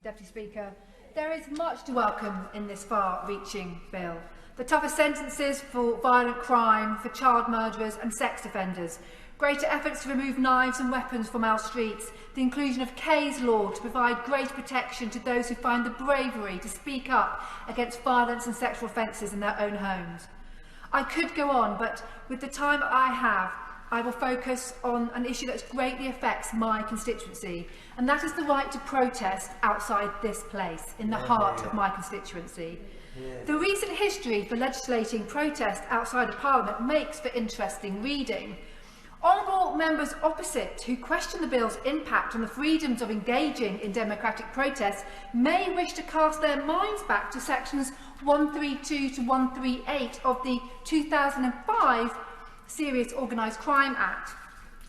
Deputy Speaker, there is much to welcome in this far-reaching bill. The tougher sentences for violent crime, for child murderers and sex offenders, greater efforts to remove knives and weapons from our streets, the inclusion of Kay's law to provide greater protection to those who find the bravery to speak up against violence and sexual offences in their own homes. I could go on, but with the time I have, I will focus on an issue that greatly affects my constituency, and that is the right to protest outside this place, in the heart of my constituency. The recent history for legislating protest outside of Parliament makes for interesting reading. Honourable members opposite who question the bill's impact on the freedoms of engaging in democratic protest may wish to cast their minds back to sections 132 to 138 of the 2005 Serious Organised Crime Act,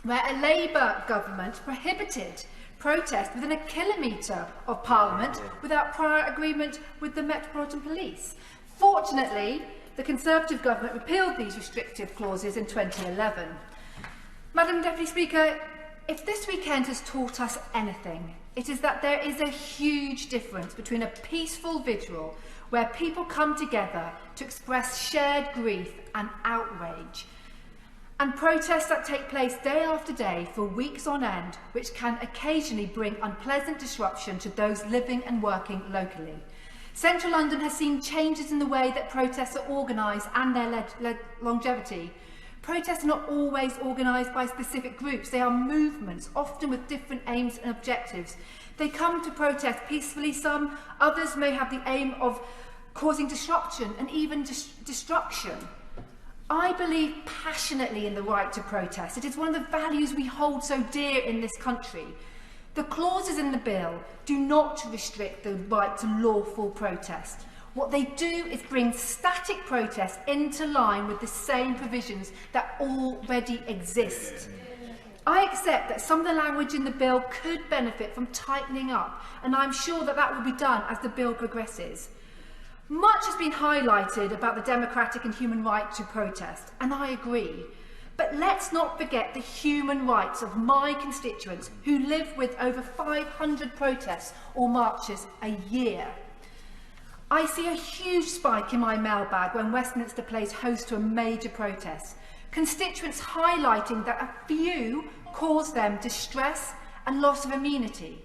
where a Labour government prohibited protest within a kilometre of Parliament without prior agreement with the Metropolitan Police. Fortunately, the Conservative government repealed these restrictive clauses in 2011. Madam Deputy Speaker, if this weekend has taught us anything, it is that there is a huge difference between a peaceful vigil where people come together to express shared grief and outrage, and protests that take place day after day for weeks on end, which can occasionally bring unpleasant disruption to those living and working locally. Central London has seen changes in the way that protests are organised and their longevity. Protests are not always organised by specific groups. They are movements, often with different aims and objectives. They come to protest peacefully, some, others may have the aim of causing disruption and even destruction. I believe passionately in the right to protest. It is one of the values we hold so dear in this country. The clauses in the bill do not restrict the right to lawful protest. What they do is bring static protest into line with the same provisions that already exist. I accept that some of the language in the bill could benefit from tightening up, and I'm sure that that will be done as the bill progresses. Much has been highlighted about the democratic and human right to protest, and I agree. But let's not forget the human rights of my constituents who live with over 500 protests or marches a year. I see a huge spike in my mailbag when Westminster plays host to a major protest. Constituents highlighting that a few cause them distress and loss of amenity.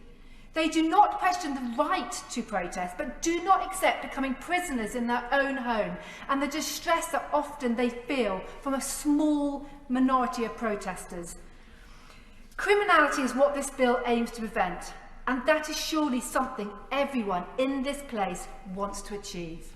They do not question the right to protest, but do not accept becoming prisoners in their own home and the distress that often they feel from a small minority of protesters. Criminality is what this bill aims to prevent, and that is surely something everyone in this place wants to achieve.